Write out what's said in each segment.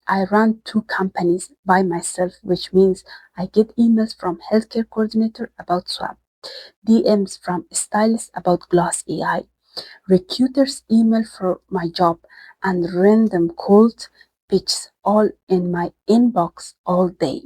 I run two companies by myself, which means I get emails from healthcare coordinator about swap, DMs from stylists about Gloss AI, recruiters email for my job, and random cold pitches all in my inbox all day.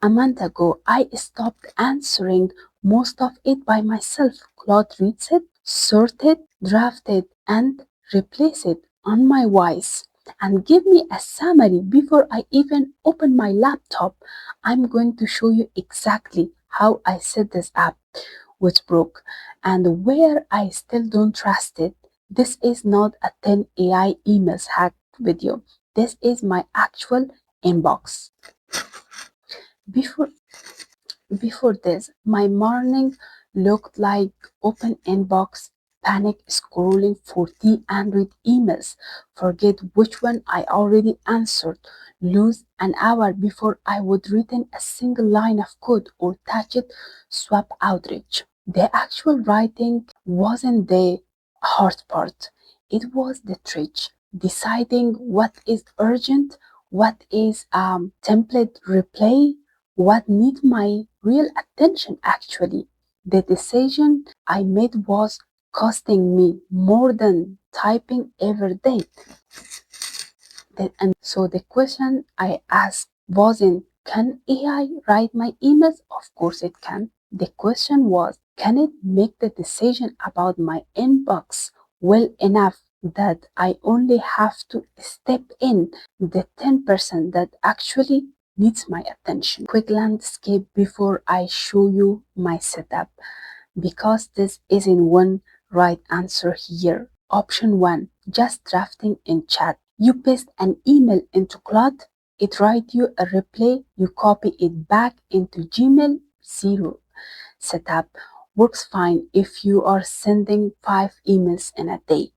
A month ago, I stopped answering most of it by myself. Claude reads it, sorted, drafted, and replace it on my voice and give me a summary before I even open my laptop. I'm going to show you exactly how I set this up with Brooke and where I still don't trust it. This is not a 10 AI emails hack video. This is my actual inbox. Before Before this, my morning looked like open inbox, panic scrolling 40 emails, forget which one I already answered, lose an hour before I would written a single line of code or touch it, swap outreach. The actual writing wasn't the hard part. It was the triage, deciding what is urgent, what is template replay, what need my real attention actually. The decision I made was costing me more than typing every day. And so the question I asked wasn't, can AI write my emails? Of course it can. The question was, can it make the decision about my inbox well enough that I only have to step in the 10% that actually needs my attention? Quick landscape before I show you my setup, because this isn't one right answer here. Option 1, just drafting in chat. You paste an email into Claude, it writes you a reply, you copy it back into Gmail. Zero. Setup works fine if you are sending 5 emails in a day.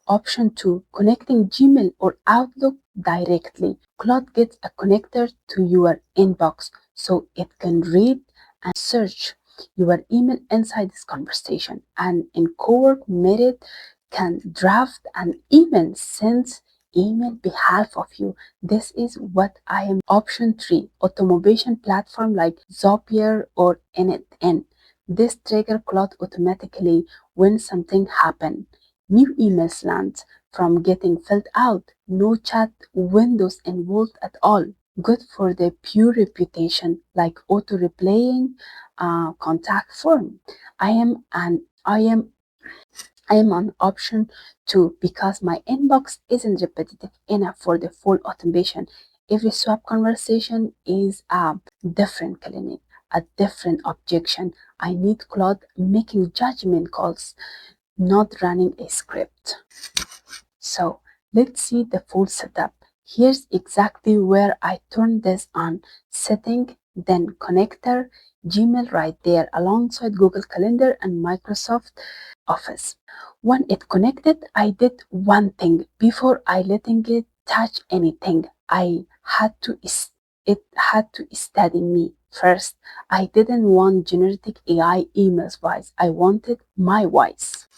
Option 2, connecting Gmail or Outlook directly. Claude gets a connector to your inbox so it can read and search your email inside this conversation, and in co-work method can draft and even send email behalf of you. This is what I am. Option 3, automation platform like Zapier or NetN. This trigger Claude automatically when something happens. New emails land from getting filled out, no chat windows involved at all. Good for the pure reputation, like auto replaying contact form. I am on option 2 because my inbox isn't repetitive enough for the full automation. Every swap conversation is a different clinic, a different objection. I need Claude making judgment calls, not running a script. So let's see the full setup. Here's exactly where I turn this on. Setting, then connector, Gmail right there alongside Google Calendar and Microsoft Office. When it connected, I did one thing before I letting it touch anything. It had to study me first. I didn't want generic AI emails voice. I wanted my voice.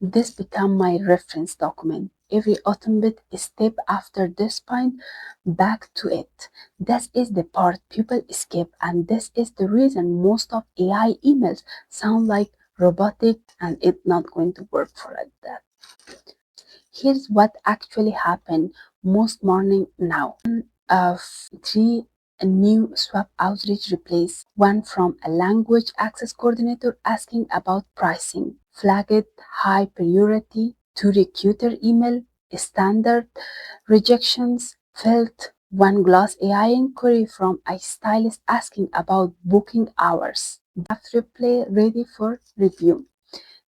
This became my reference document. Every automated step after this point, back to it. This is the part people skip, and this is the reason most of AI emails sound like robotic, and it's not going to work for that. Here's what actually happened most morning now. Of 3 new swap outreach replace, one from a language access coordinator asking about pricing, flagged high priority, to recruiter email, standard rejections, filled, one Gloss AI inquiry from a stylist asking about booking hours, draft replay ready for review.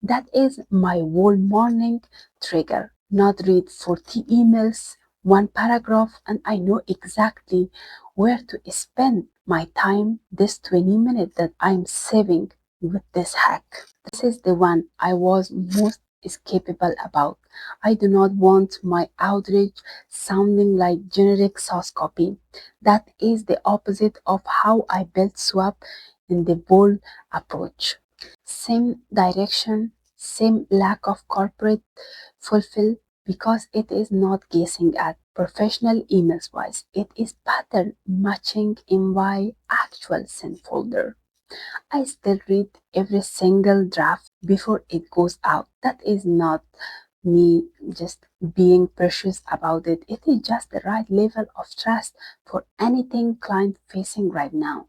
That is my whole morning trigger. Not read 40 emails, one paragraph, and I know exactly where to spend my time this 20 minutes that I'm saving with this hack. This is the one I was most capable about. I do not want my outreach sounding like generic source copy. That is the opposite of how I built Swap in the bold approach. Same direction, same lack of corporate fulfill, because it is not guessing at professional emails wise, it is pattern matching in my actual send folder. I still read every single draft before it goes out. That is not me just being precious about it. It is just the right level of trust for anything client facing right now.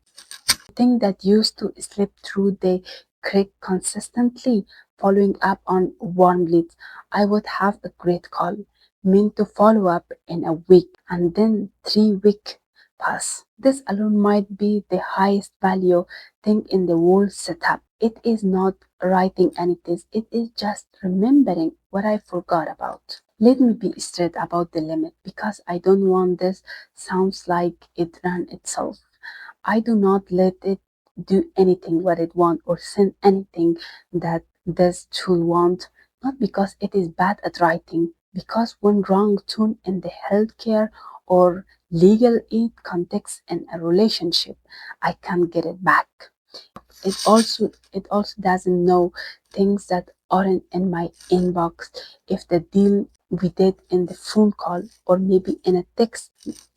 Thing that used to slip through the crack consistently, following up on warm leads. I would have a great call, meant to follow up in a week, and then 3 week pass. This alone might be the highest value thing in the whole setup. It is not writing anything, it is just remembering what I forgot about. Let me be straight about the limit because I don't want this sounds like it ran itself. I do not let it do anything what it wants or send anything that this tool wants, not because it is bad at writing, because one wrong tune in the healthcare or legal aid context in a relationship, I can't get it back. It also doesn't know things that aren't in my inbox. If the deal we did in the phone call or maybe in a text,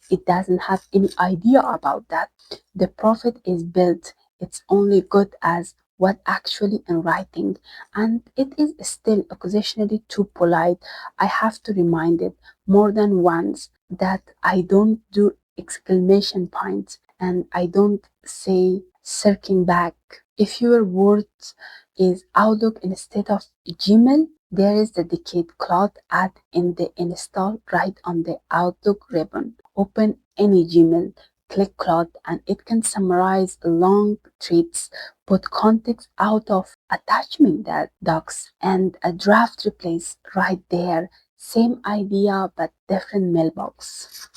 it doesn't have any idea about that. The profit is built. It's only good as what actually in writing, and it is still occasionally too polite. I have to remind it more than once that I don't do exclamation points and I don't say circling back. If your words is Outlook instead of Gmail, there is the dedicated Claude add in the install right on the Outlook ribbon. Open any Gmail, click Claude, and it can summarize long threads, put context out of attachment that docs, and a draft replace right there. Same idea but different mailbox.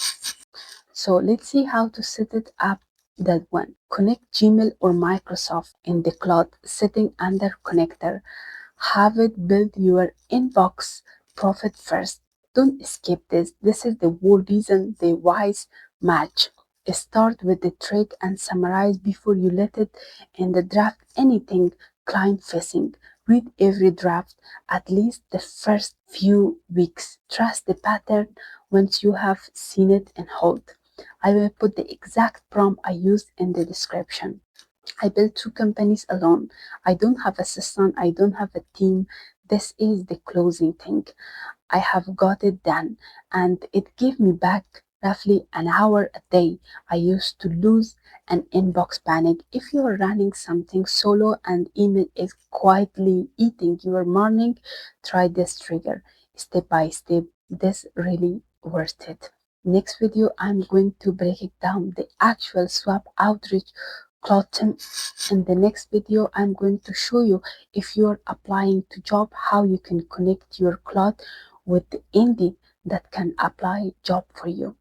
So let's see how to set it up that one. Connect Gmail or Microsoft in the cloud setting under connector. Have it build your inbox profit first. Don't skip this. This is the whole reason the wise match. Start with the trick and summarize before you let it in the draft anything client facing. Read every draft at least the first few weeks. Trust the pattern once you have seen it and hold. I will put the exact prompt I used in the description. I built 2 companies alone. I don't have assistant, I don't have a team. This is the closing thing. I have got it done and it gave me back roughly an hour a day. I used to lose an inbox panic. If you are running something solo and email is quietly eating your morning, try this trigger step by step. This really worth it. Next video, I'm going to break it down the actual swap outreach Claude. In the next video, I'm going to show you if you're applying to job, how you can connect your Claude with the Indeed that can apply job for you.